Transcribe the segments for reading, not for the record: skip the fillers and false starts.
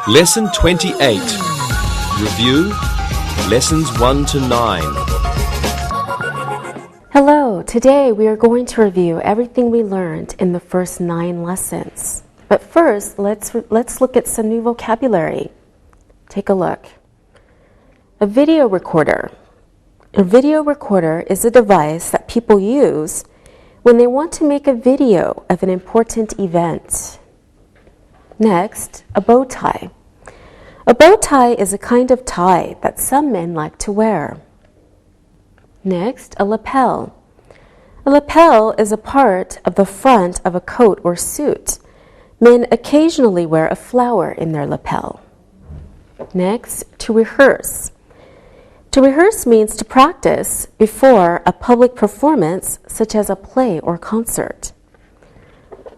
Lesson 28. Review Lessons 1 to 9. Hello, today we are going to review everything we learned in the first 9 lessons. But first, let's look at some new vocabulary. Take a look. A video recorder. A video recorder is a device that people use when they want to make a video of an important event. Next, a bow tie. A bow tie is a kind of tie that some men like to wear. Next, a lapel. A lapel is a part of the front of a coat or suit. Men occasionally wear a flower in their lapel. Next, to rehearse. To rehearse means to practice before a public performance, such as a play or concert.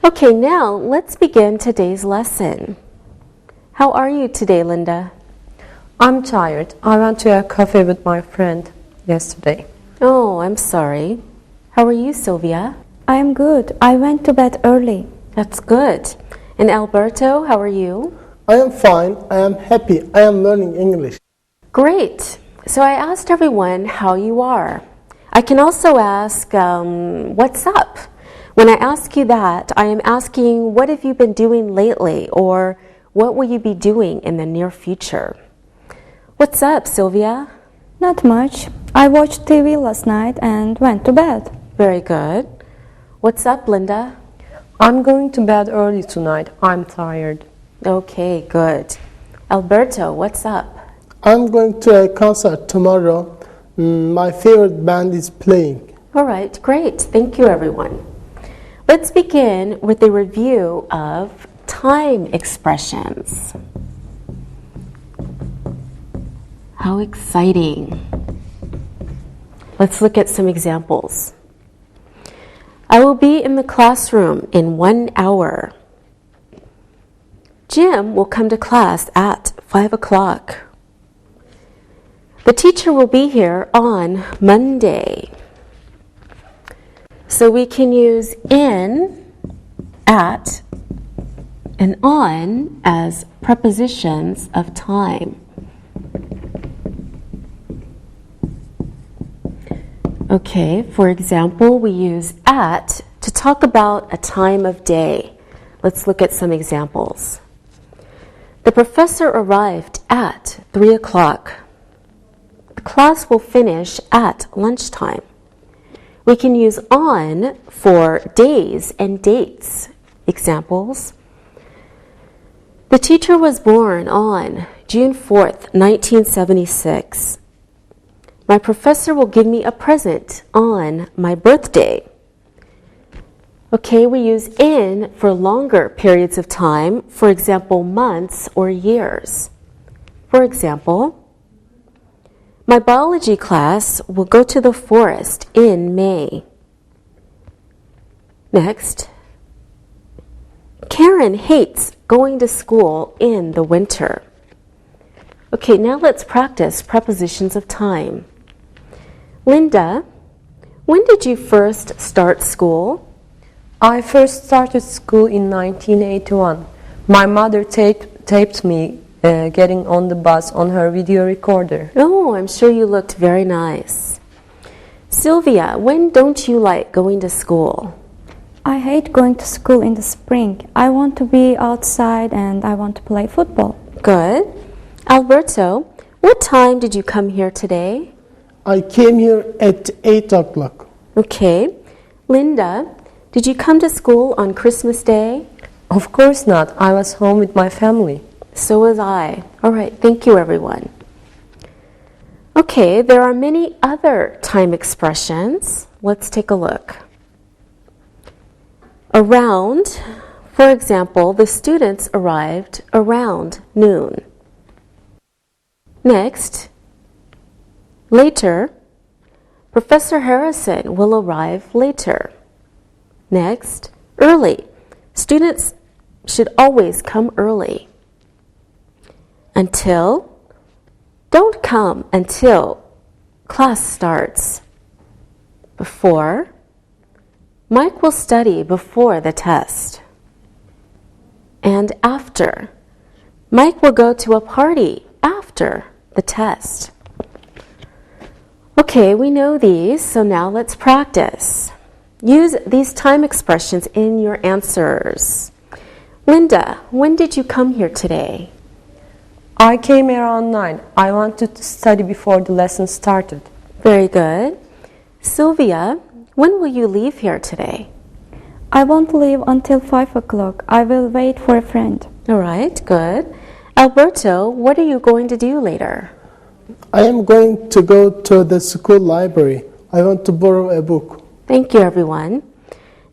Okay, now let's begin today's lesson. How are you today, Linda? I'm tired. I went to a cafe with my friend yesterday. Oh, I'm sorry. How are you, Sylvia? I am good. I went to bed early. That's good. And Alberto, how are you? I am fine. I am happy. I am learning English. Great. So I asked everyone how you are. I can also ask, what's up? When I ask you that, I am asking, what have you been doing lately? Or what will you be doing in the near future? What's up, Sylvia? Not much. I watched TV last night and went to bed. Very good. What's up, Linda? I'm going to bed early tonight. I'm tired. Okay, good. Alberto, what's up? I'm going to a concert tomorrow. My favorite band is playing. All right, great. Thank you, everyone. Let's begin with a review of time expressions. How exciting. Let's look at some examples. I will be in the classroom in 1 hour. Jim will come to class at 5 o'clock. The teacher will be here on Monday. So we can use in, at, and on as prepositions of time. Okay, for example, we use at to talk about a time of day. Let's look at some examples. The professor arrived at 3 o'clock. The class will finish at lunchtime. We can use on for days and dates. Examples. The teacher was born on June 4th, 1976. My professor will give me a present on my birthday. Okay, we use in for longer periods of time, for example, months or years. For example, my biology class will go to the forest in May. Next, Karen hates going to school in the winter. Okay, now let's practice prepositions of time. Linda, when did you first start school? I first started school in 1981. My mother taped me getting on the bus on her video recorder. Oh, I'm sure you looked very nice. Sylvia, when don't you like going to school? I hate going to school in the spring. I want to be outside and I want to play football. Good. Alberto, what time did you come here today? I came here at 8 o'clock. Okay. Linda, did you come to school on Christmas Day? Of course not. I was home with my family. So was I. All right, thank you, everyone. Okay, there are many other time expressions. Let's take a look. Around, for example, the students arrived around noon. Next, later, Professor Harrison will arrive later. Next, early. Students should always come early. Until, don't come until class starts. Before, Mike will study before the test. And after, Mike will go to a party after the test. Okay, we know these, so now let's practice. Use these time expressions in your answers. Linda, when did you come here today? I came around 9. I wanted to study before the lesson started. Very good. Sylvia, when will you leave here today? I won't leave until 5 o'clock. I will wait for a friend. All right, good. Alberto, what are you going to do later? I am going to go to the school library. I want to borrow a book. Thank you, everyone.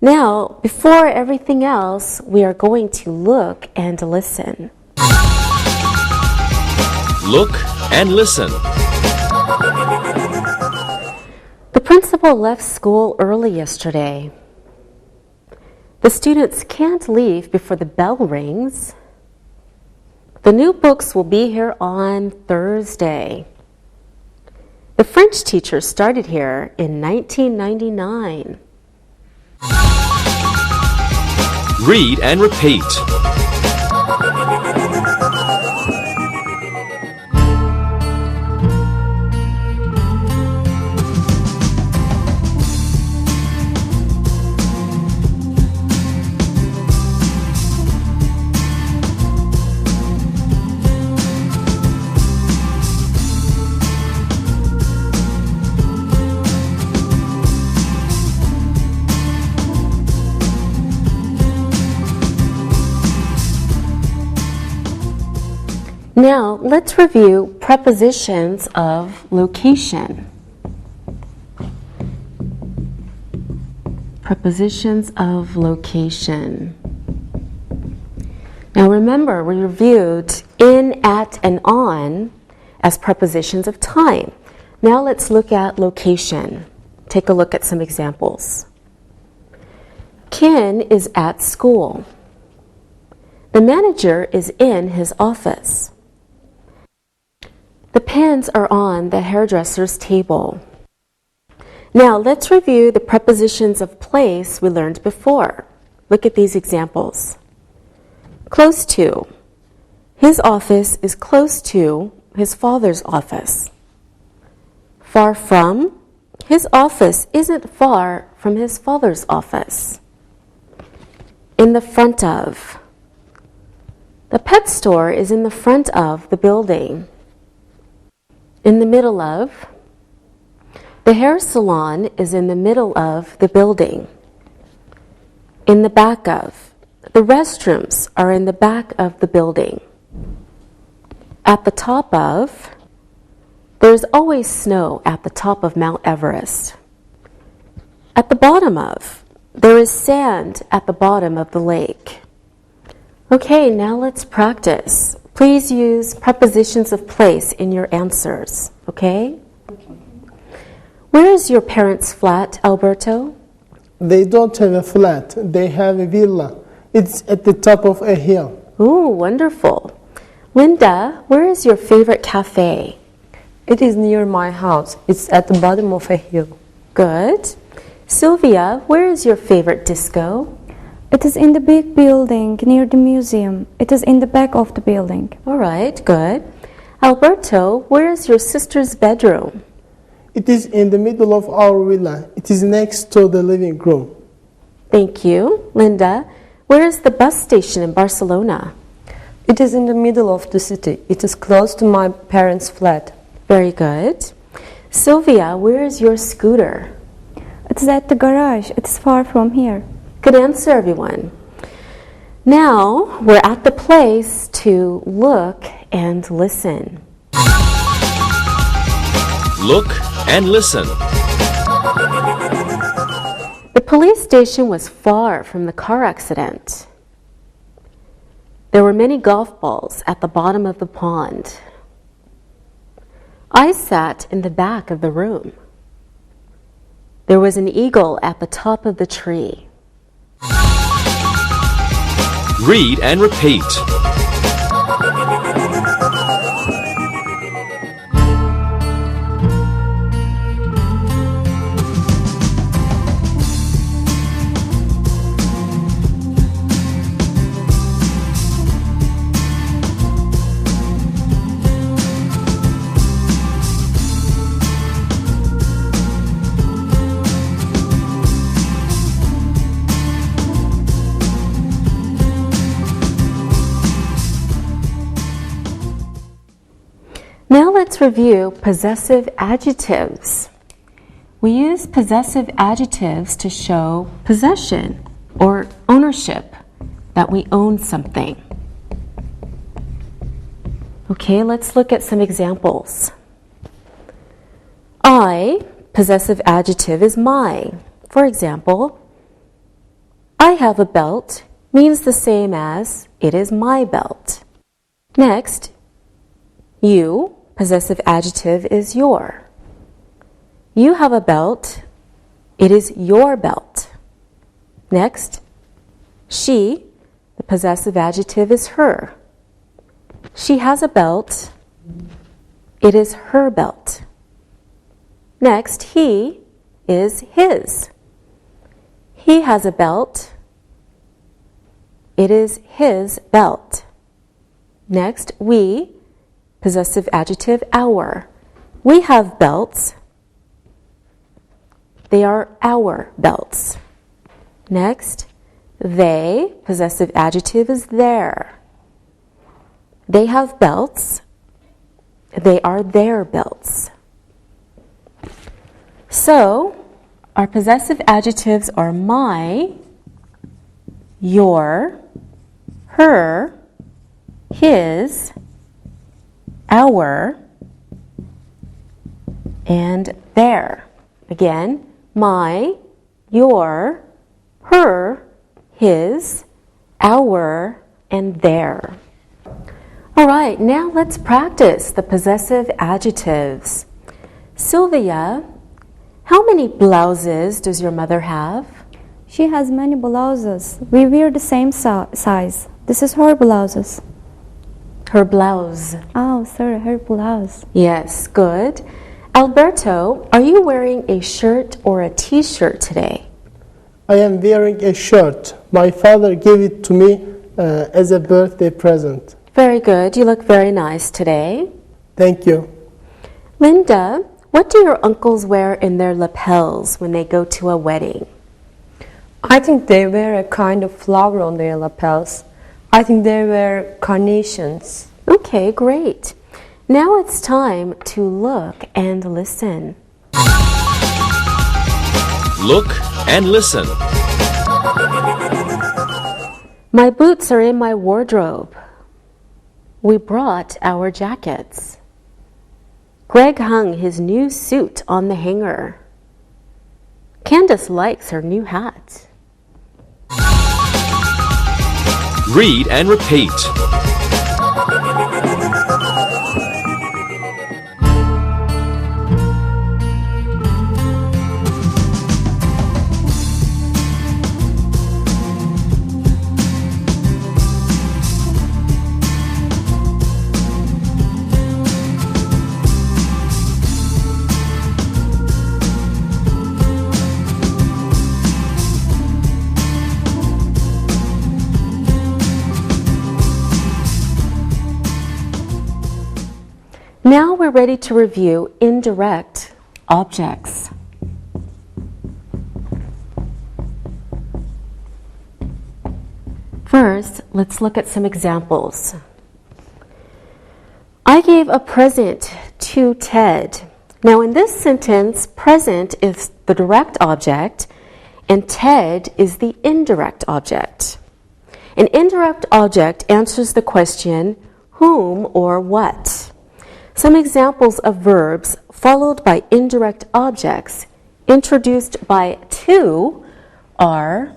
Now, before everything else, we are going to look and listen. Look and listen. The principal left school early yesterday. The students can't leave before the bell rings. The new books will be here on Thursday. The French teacher started here in 1999. Read and repeat. Now, let's review prepositions of location. Prepositions of location. Now remember, we reviewed in, at, and on as prepositions of time. Now let's look at location. Take a look at some examples. Ken is at school. The manager is in his office. The pens are on the hairdresser's table. Now let's review the prepositions of place we learned before. Look at these examples. Close to. His office is close to his father's office. Far from. His office isn't far from his father's office. In the front of. The pet store is in the front of the building. In the middle of. The hair salon is in the middle of the building. In the back of. The restrooms are in the back of the building. At the top of. There's always snow at the top of Mount Everest. At the bottom of. There is sand at the bottom of the lake. Okay, now let's practice. Please use prepositions of place in your answers, okay? Where is your parents' flat, Alberto? They don't have a flat. They have a villa. It's at the top of a hill. Ooh, wonderful. Linda, where is your favorite cafe? It is near my house. It's at the bottom of a hill. Good. Sylvia, where is your favorite disco? It is in the big building near the museum. It is in the back of the building. All right, good. Alberto, where is your sister's bedroom? It is in the middle of our villa. It is next to the living room. Thank you. Linda, where is the bus station in Barcelona? It is in the middle of the city. It is close to my parents' flat. Very good. Sylvia, where is your scooter? It is at the garage. It is far from here. Good answer, everyone. Now we're at the place to look and listen. Look and listen. The police station was far from the car accident. There were many golf balls at the bottom of the pond. I sat in the back of the room. There was an eagle at the top of the tree. Read and repeat. let's review possessive adjectives. We use possessive adjectives to show possession or ownership, that we own something. Okay, let's look at some examples. I, possessive adjective is my. For example, I have a belt means the same as it is my belt. Next, you, possessive adjective is your. You have a belt, it is your belt. Next, she, the possessive adjective is her. She has a belt, it is her belt. Next, he is his. He has a belt, it is his belt. Next, we, possessive adjective our. We have belts, they are our belts. Next, they, possessive adjective is their. They have belts, they are their belts. So, our possessive adjectives are my, your, her, his, our, and their. Again, my, your, her, his, our, and their. All right, now let's practice the possessive adjectives. Sylvia, how many blouses does your mother have? She has many blouses. We wear the same size. This is her blouses. Her blouse. Oh, sorry, her blouse. Yes, good. Alberto, are you wearing a shirt or a t-shirt today? I am wearing a shirt. My father gave it to me as a birthday present. Very good. You look very nice today. Thank you. Linda, what do your uncles wear in their lapels when they go to a wedding? I think they wear a kind of flower on their lapels. I think they wear carnations. Okay, great. Now it's time to look and listen. Look and listen. My boots are in my wardrobe. We brought our jackets. Greg hung his new suit on the hanger. Candace likes her new hat. Read and repeat. Now we're ready to review indirect objects. First, let's look at some examples. I gave a present to Ted. Now in this sentence, present is the direct object and Ted is the indirect object. An indirect object answers the question, whom or what? Some examples of verbs followed by indirect objects introduced by to are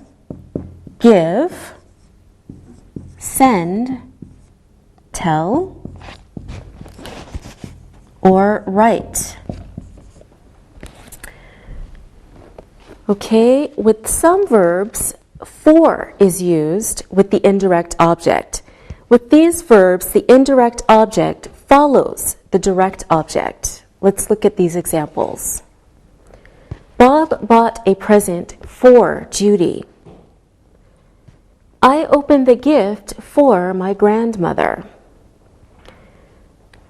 give, send, tell, or write. Okay, with some verbs, for is used with the indirect object. With these verbs, the indirect object follows the direct object. Let's look at these examples. Bob bought a present for Judy. I opened the gift for my grandmother.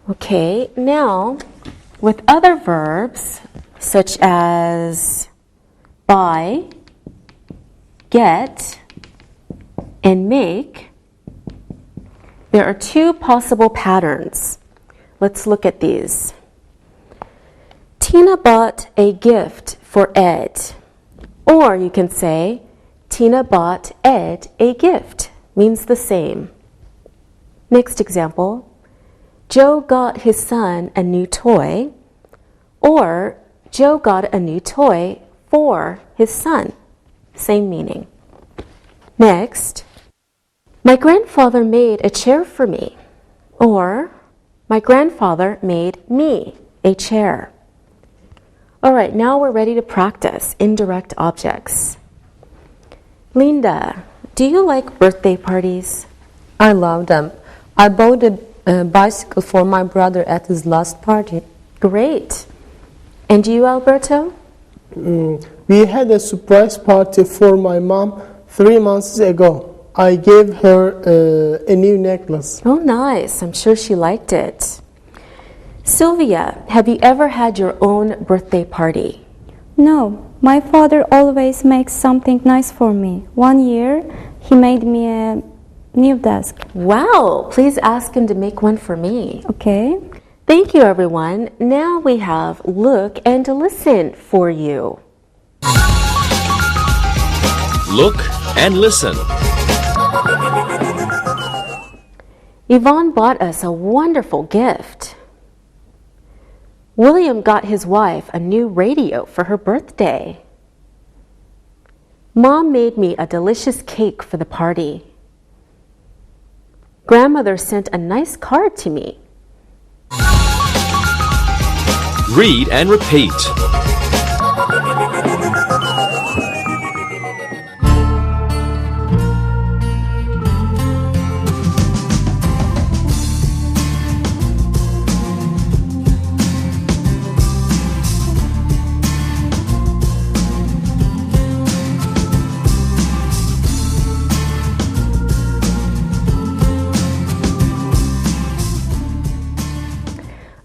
Okay, now with other verbs such as buy, get, and make, there are two possible patterns. Let's look at these. Tina bought a gift for Ed. Or you can say, Tina bought Ed a gift. Means the same. Next example. Joe got his son a new toy. Or Joe got a new toy for his son. Same meaning. Next. My grandfather made a chair for me. Or my grandfather made me a chair. All right, now we're ready to practice indirect objects. Linda, do you like birthday parties? I love them. I bought a bicycle for my brother at his last party. Great. And you, Alberto? We had a surprise party for my mom 3 months ago. I gave her a new necklace. Oh, nice. I'm sure she liked it. Sylvia, have you ever had your own birthday party? No, my father always makes something nice for me. One year, he made me a new desk. Wow, please ask him to make one for me. Okay. Thank you, everyone. Now we have look and listen for you. Look and listen. Yvonne bought us a wonderful gift. William got his wife a new radio for her birthday. Mom made me a delicious cake for the party. Grandmother sent a nice card to me. Read and repeat.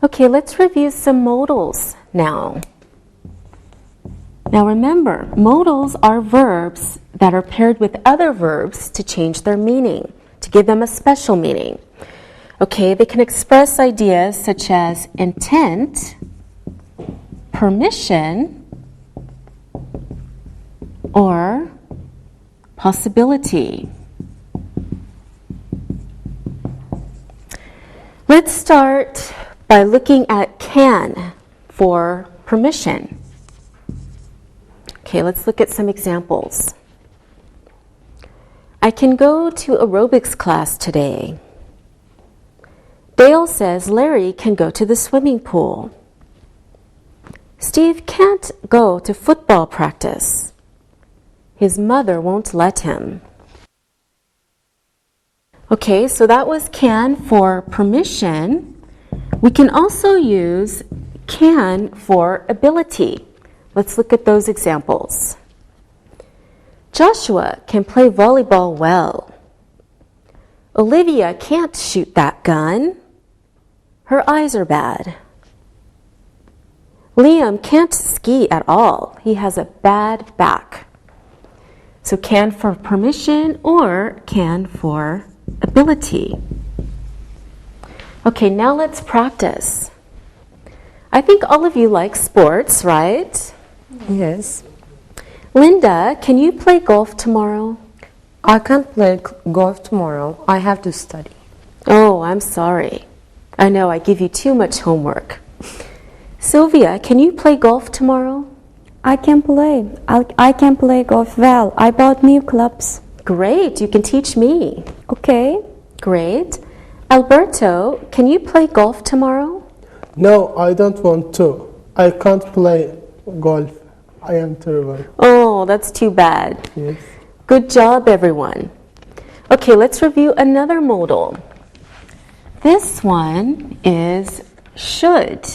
Okay, let's review some modals now. Now remember, modals are verbs that are paired with other verbs to change their meaning, to give them a special meaning. Okay, they can express ideas such as intent, permission, or possibility. Let's start by looking at can for permission. Okay, let's look at some examples. I can go to aerobics class today. Dale says Larry can go to the swimming pool. Steve can't go to football practice. His mother won't let him. Okay, so that was can for permission. We can also use can for ability. Let's look at those examples. Joshua can play volleyball well. Olivia can't shoot that gun. Her eyes are bad. Liam can't ski at all. He has a bad back. So can for permission or can for ability. Okay, now let's practice. I think all of you like sports, right? Yes. Linda, can you play golf tomorrow? I can't play golf tomorrow. I have to study. Oh, I'm sorry. I know I give you too much homework. Sylvia, can you play golf tomorrow? I can play. I can play golf well. I bought new clubs. Great, you can teach me. Okay. Great. Alberto, can you play golf tomorrow? No, I don't want to. I can't play golf. I am terrible. Oh, that's too bad. Yes. Good job, everyone. Okay, let's review another modal. This one is should.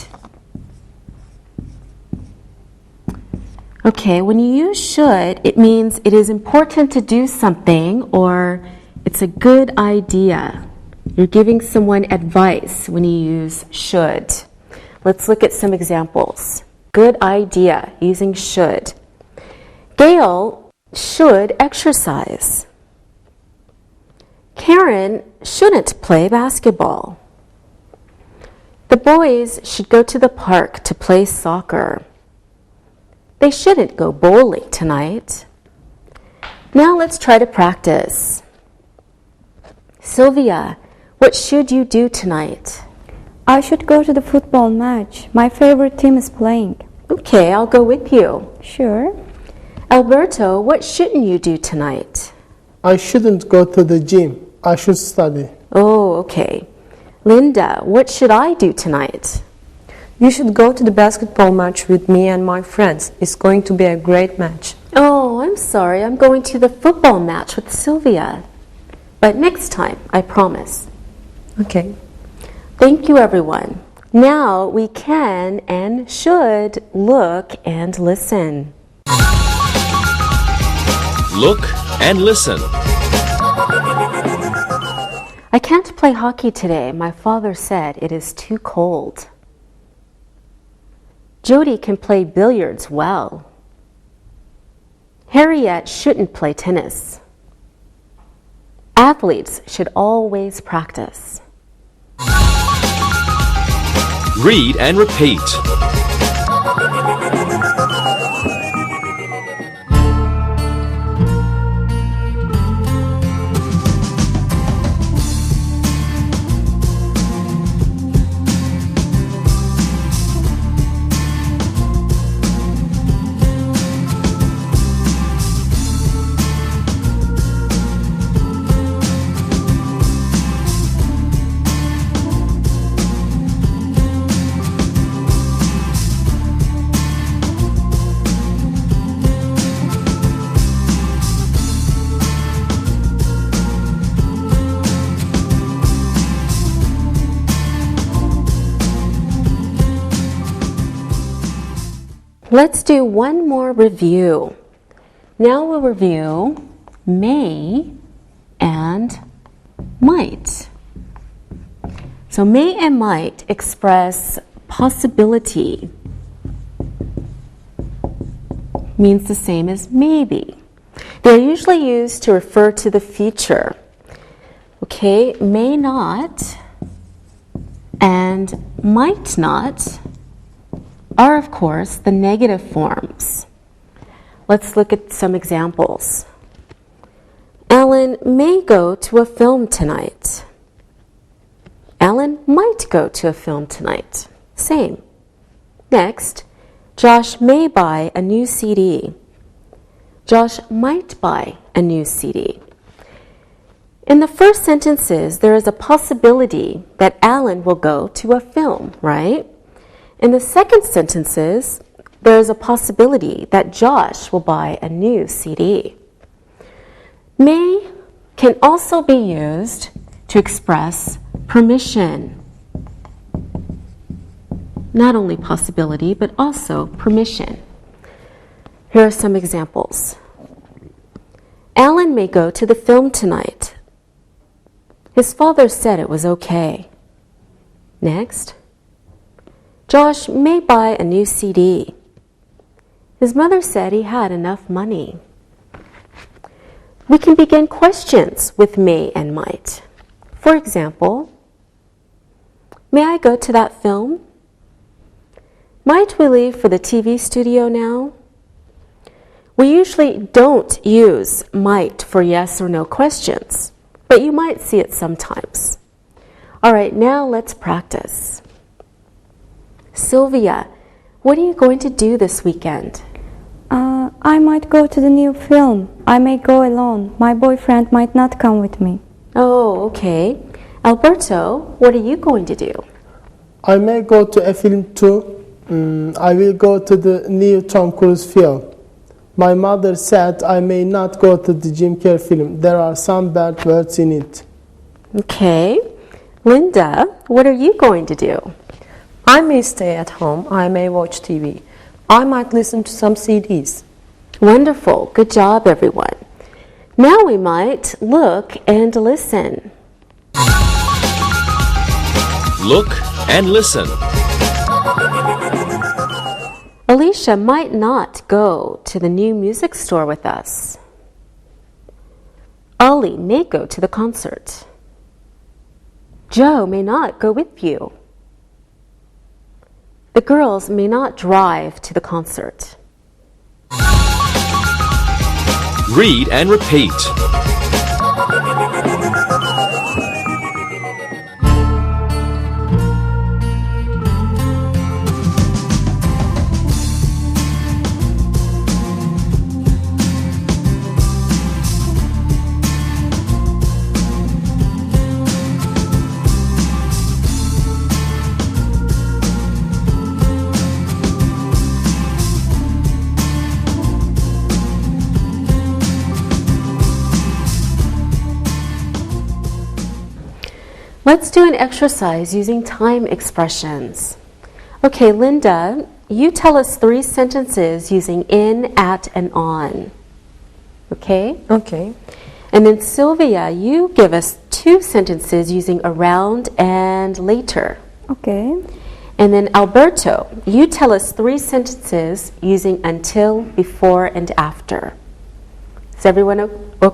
Okay, when you use should, it means it is important to do something or it's a good idea. You're giving someone advice when you use should. Let's look at some examples. Good idea, using should. Gail should exercise. Karen shouldn't play basketball. The boys should go to the park to play soccer. They shouldn't go bowling tonight. Now let's try to practice. Sylvia, what should you do tonight? I should go to the football match. My favorite team is playing. Okay, I'll go with you. Sure. Alberto, what shouldn't you do tonight? I shouldn't go to the gym. I should study. Oh, okay. Linda, what should I do tonight? You should go to the basketball match with me and my friends. It's going to be a great match. Oh, I'm sorry. I'm going to the football match with Sylvia. But next time, I promise. Okay. Thank you, everyone. Now we can and should look and listen. Look and listen. I can't play hockey today. My father said it is too cold. Jody can play billiards well. Harriet shouldn't play tennis. Athletes should always practice. Read and repeat. Let's do one more review. Now we'll review may and might. So may and might express possibility. Means the same as maybe. They're usually used to refer to the future. Okay, may not and might not are, of course, the negative forms. Let's look at some examples. Alan may go to a film tonight. Alan might go to a film tonight. Same. Next, Josh may buy a new CD. Josh might buy a new CD. In the first sentences, there is a possibility that Alan will go to a film, right? In the second sentences, there is a possibility that Josh will buy a new CD. May can also be used to express permission. Not only possibility, but also permission. Here are some examples. Alan may go to the film tonight. His father said it was okay. Next. Josh may buy a new CD. His mother said he had enough money. We can begin questions with may and might. For example, may I go to that film? Might we leave for the TV studio now? We usually don't use might for yes or no questions, but you might see it sometimes. All right, now let's practice. Sylvia, what are you going to do this weekend? I might go to the new film. I may go alone. My boyfriend might not come with me. Oh, okay. Alberto, what are you going to do? I may go to a film too. I will go to the new Tom Cruise film. My mother said I may not go to the Jim Carrey film. There are some bad words in it. Okay. Linda, what are you going to do? I may stay at home. I may watch TV. I might listen to some CDs. Wonderful. Good job, everyone. Now we might look and listen. Look and listen. Alicia might not go to the new music store with us. Ollie may go to the concert. Joe may not go with you. The girls may not drive to the concert. Read and repeat. Let's do an exercise using time expressions. Okay, Linda, you tell us 3 sentences using in, at, and on. Okay? Okay. And then Sylvia, you give us 2 sentences using around and later. Okay. And then Alberto, you tell us 3 sentences using until, before, and after. Does everyone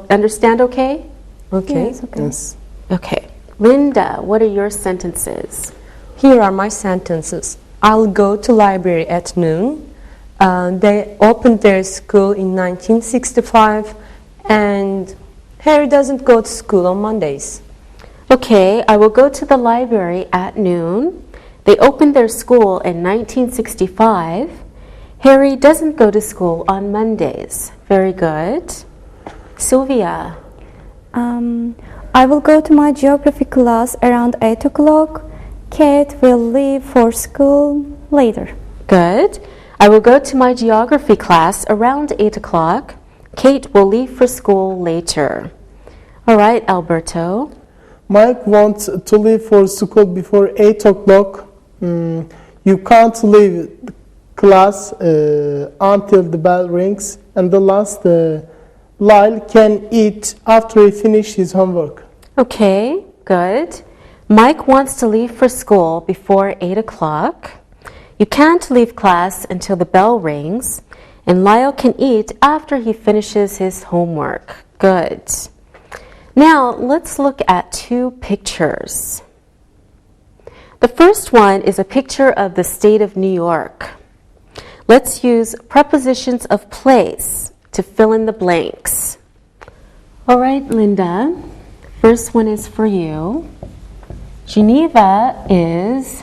understand okay? Okay. Yes, okay. Yes. Okay. Linda, what are your sentences? Here are my sentences. I'll go to library at noon. They opened their school in 1965, and Harry doesn't go to school on Mondays. Okay, I will go to the library at noon. They opened their school in 1965. Harry doesn't go to school on Mondays. Very good. Sylvia. I will go to my geography class around 8 o'clock. Kate will leave for school later. Good. I will go to my geography class around 8 o'clock. Kate will leave for school later. All right, Alberto. Mike wants to leave for school before 8 o'clock. You can't leave class until the bell rings. And the last, Lyle can eat after he finishes his homework. Okay, good. Mike wants to leave for school before 8 o'clock. You can't leave class until the bell rings. And Lyle can eat after he finishes his homework. Good. Now, let's look at 2 pictures. The first one is a picture of the state of New York. Let's use prepositions of place to fill in the blanks. All right, Linda. First one is for you. Geneva is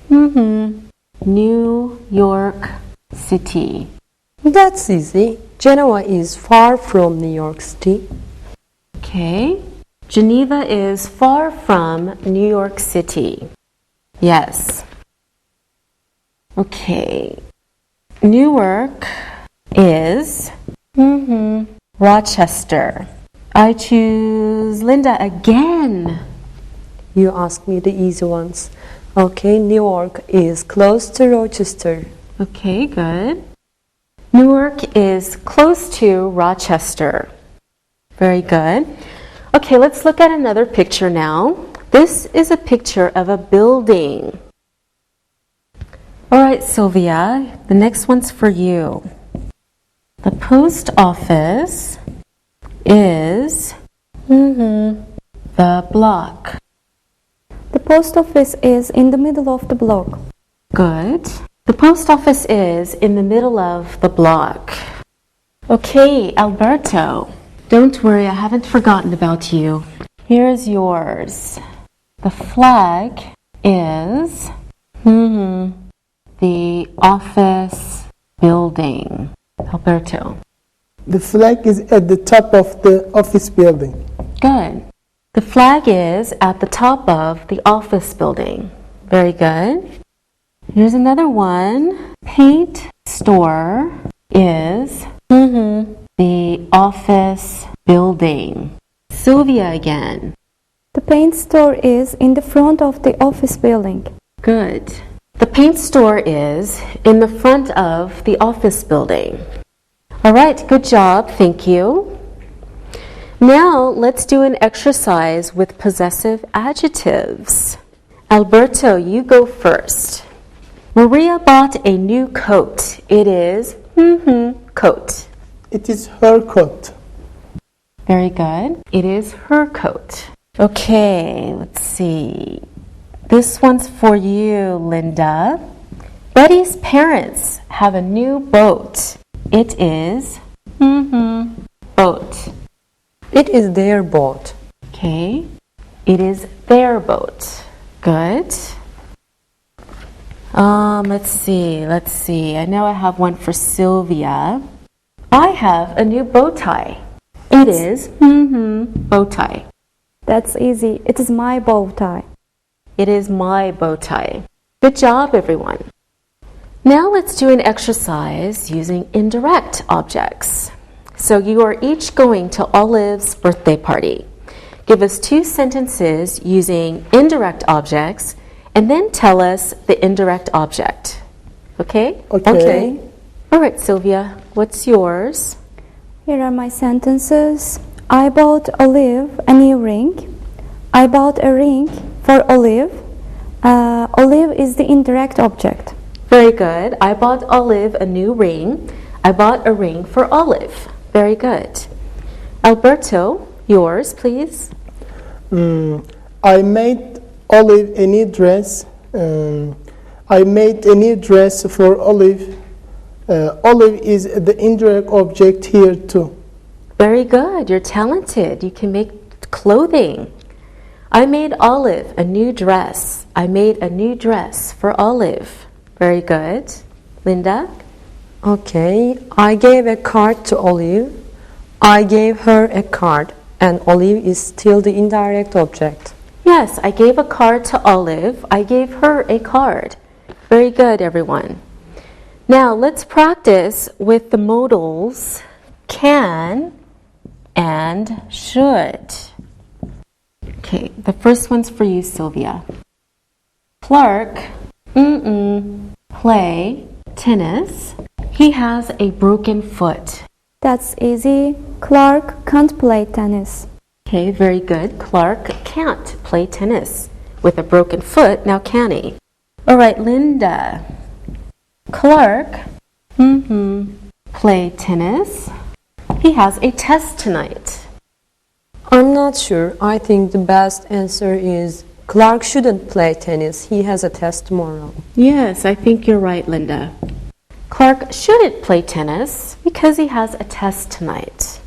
New York City. That's easy. Genoa is far from New York City. Okay. Geneva is far from New York City. Yes. Okay. Newark is Rochester. I choose Linda again. You ask me the easy ones. Okay, Newark is close to Rochester. Okay, good. Newark is close to Rochester. Very good. Okay, let's look at another picture now. This is a picture of a building. All right, Sylvia, the next one's for you. The post office is the block. The post office is in the middle of the block. Good. The post office is in the middle of the block. Okay, Alberto. Don't worry, I haven't forgotten about you. Here's yours. The flag is the office building. Alberto. The flag is at the top of the office building. Good. The flag is at the top of the office building. Very good. Here's another one. Paint store is the office building. Sylvia again. The paint store is in the front of the office building. Good. The paint store is in the front of the office building. All right, good job. Thank you. Now let's do an exercise with possessive adjectives. Alberto, you go first. Maria bought a new coat. It is coat. It is her coat. Very good. It is her coat. Okay, let's see. This one's for you, Linda. Buddy's parents have a new boat. It is boat. It is their boat. Okay. It is their boat. Good. Let's see. I know I have one for Sylvia. I have a new bow tie. It is bow tie. That's easy. It is my bow tie. It is my bow tie. Good job, everyone. Now let's do an exercise using indirect objects. So you are each going to Olive's birthday party. Give us 2 sentences using indirect objects and then tell us the indirect object. Okay? Okay. All right, Sylvia, what's yours? Here are my sentences. I bought Olive a new ring. I bought a ring for Olive. Olive is the indirect object. Very good. I bought Olive a new ring. I bought a ring for Olive. Very good. Alberto, yours, please. I made Olive a new dress. I made a new dress for Olive. Olive is the indirect object here too. Very good. You're talented. You can make clothing. I made Olive a new dress. I made a new dress for Olive. Very good. Linda? Okay. I gave a card to Olive. I gave her a card, and Olive is still the indirect object. Yes, I gave a card to Olive. I gave her a card. Very good, everyone. Now let's practice with the modals can and should. Okay, the first one's for you, Sylvia. Clark, play tennis. He has a broken foot. That's easy. Clark can't play tennis. Okay, very good. Clark can't play tennis with a broken foot, now can he? All right, Linda. Clark, play tennis. He has a test tonight. I'm not sure. I think the best answer is Clark shouldn't play tennis. He has a test tomorrow. Yes, I think you're right, Linda. Clark shouldn't play tennis because he has a test tonight.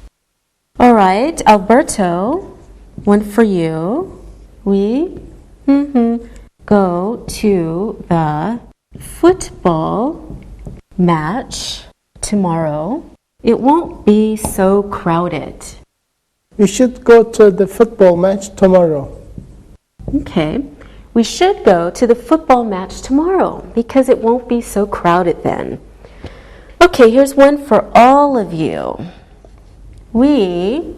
All right, Alberto, one for you. We go to the football match tomorrow. It won't be so crowded. We should go to the football match tomorrow. Okay, we should go to the football match tomorrow because it won't be so crowded then. Okay, here's one for all of you. We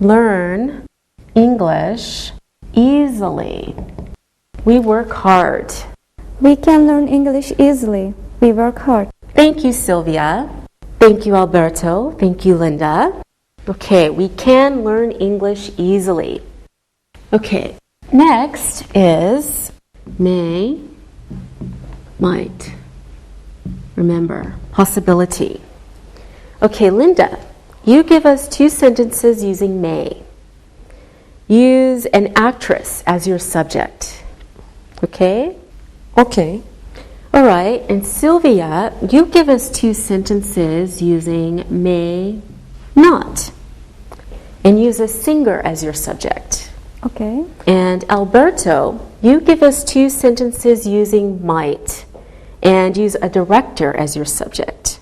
learn English easily. We work hard. We can learn English easily. We work hard. Thank you, Sylvia. Thank you, Alberto. Thank you, Linda. Okay, we can learn English easily. Okay, next is may, might. Remember, possibility. Okay, Linda, you give us 2 sentences using may. Use an actress as your subject. Okay? Okay. All right, and Sylvia, you give us 2 sentences using may not. And use a singer as your subject. Okay. And Alberto, you give us 2 sentences using might. And use a director as your subject.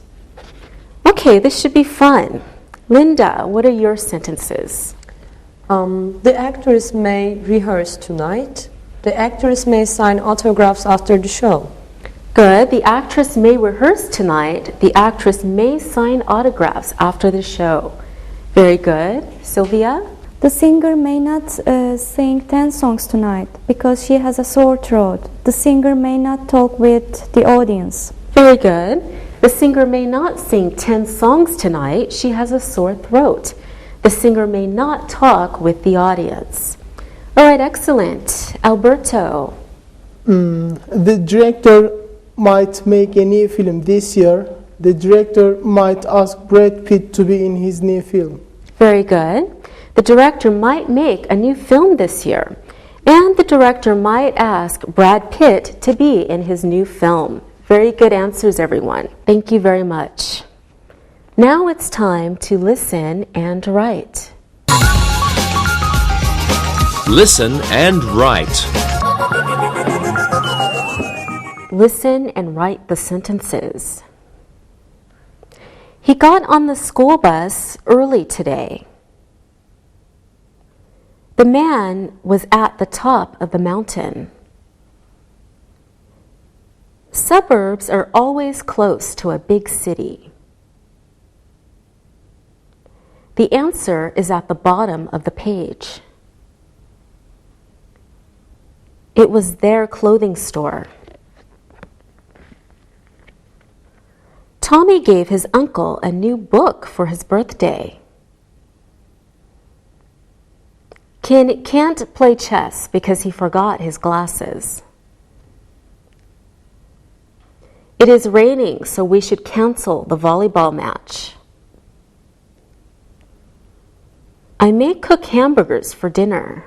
Okay, this should be fun. Linda, what are your sentences? The actress may rehearse tonight. The actress may sign autographs after the show. Good. The actress may rehearse tonight. The actress may sign autographs after the show. Very good. Sylvia? The singer may not sing 10 songs tonight because she has a sore throat. The singer may not talk with the audience. Very good. The singer may not sing 10 songs tonight. She has a sore throat. The singer may not talk with the audience. All right, excellent. Alberto. The director might make a new film this year. The director might ask Brad Pitt to be in his new film. Very good. The director might make a new film this year, And the director might ask Brad Pitt to be in his new film. Very good answers, everyone. Thank you very much. Now it's time to listen and write. Listen and write. Listen and write the sentences. He got on the school bus early today. The man was at the top of the mountain. Suburbs are always close to a big city. The answer is at the bottom of the page. It was their clothing store. Tommy gave his uncle a new book for his birthday. Ken can't play chess because he forgot his glasses. It is raining, so we should cancel the volleyball match. I may cook hamburgers for dinner.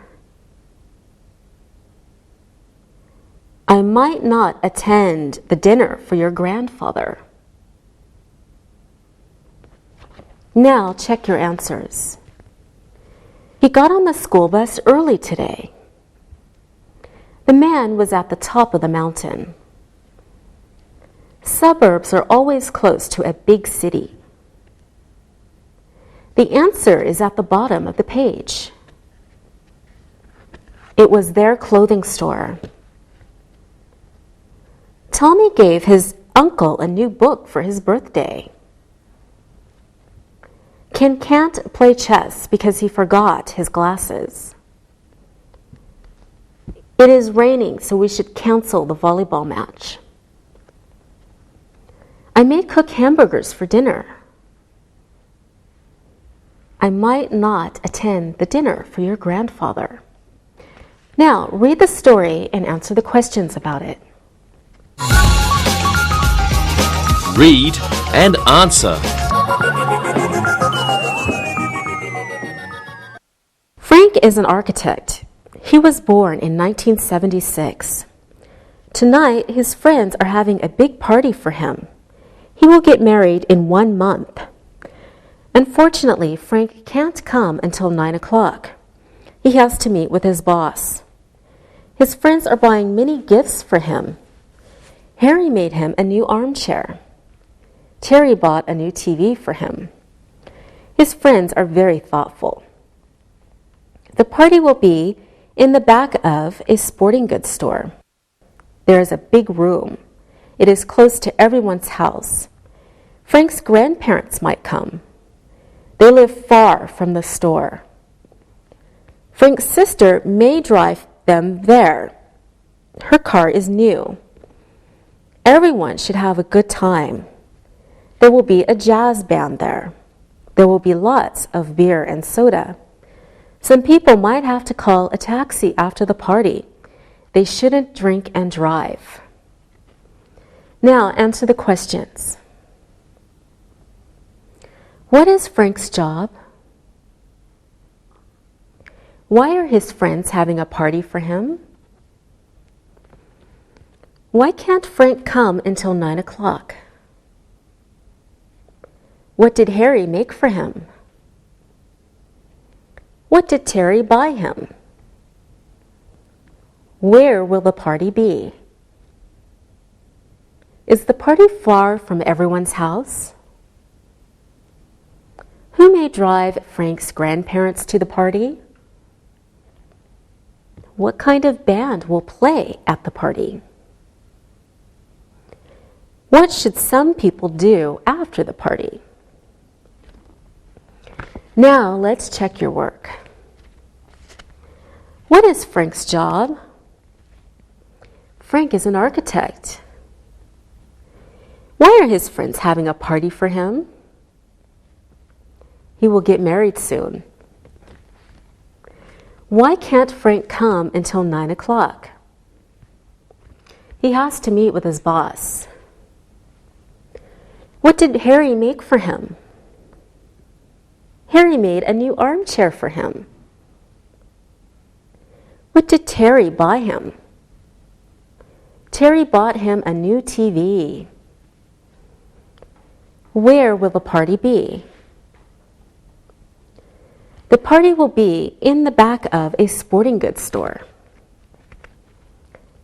I might not attend the dinner for your grandfather. Now check your answers. He got on the school bus early today. The man was at the top of the mountain. Suburbs are always close to a big city. The answer is at the bottom of the page. It was their clothing store. Tommy gave his uncle a new book for his birthday. Ken can't play chess because he forgot his glasses. It is raining, so we should cancel the volleyball match. I may cook hamburgers for dinner. I might not attend the dinner for your grandfather. Now, read the story and answer the questions about it. Read and answer. Frank is an architect. He was born in 1976. Tonight, his friends are having a big party for him. He will get married in 1 month. Unfortunately, Frank can't come until 9 o'clock. He has to meet with his boss. His friends are buying many gifts for him. Harry made him a new armchair. Terry bought a new TV for him. His friends are very thoughtful. The party will be in the back of a sporting goods store. There is a big room. It is close to everyone's house. Frank's grandparents might come. They live far from the store. Frank's sister may drive them there. Her car is new. Everyone should have a good time. There will be a jazz band there. There will be lots of beer and soda. Some people might have to call a taxi after the party. They shouldn't drink and drive. Now answer the questions. What is Frank's job? Why are his friends having a party for him? Why can't Frank come until 9 o'clock? What did Harry make for him? What did Terry buy him? Where will the party be? Is the party far from everyone's house? Who may drive Frank's grandparents to the party? What kind of band will play at the party? What should some people do after the party? Now let's check your work. What is Frank's job? Frank is an architect. Why are his friends having a party for him? He will get married soon. Why can't Frank come until 9 o'clock? He has to meet with his boss. What did Harry make for him? Harry made a new armchair for him. What did Terry buy him? Terry bought him a new TV. Where will the party be? The party will be in the back of a sporting goods store.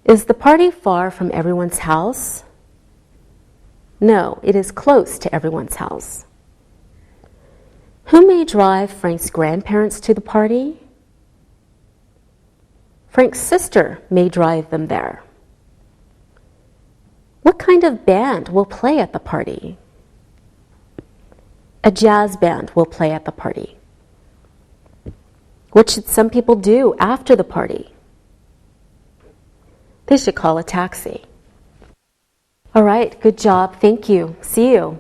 Is the party far from everyone's house? No, it is close to everyone's house. Who may drive Frank's grandparents to the party? Frank's sister may drive them there. What kind of band will play at the party? A jazz band will play at the party. What should some people do after the party? They should call a taxi. All right, good job. Thank you. See you.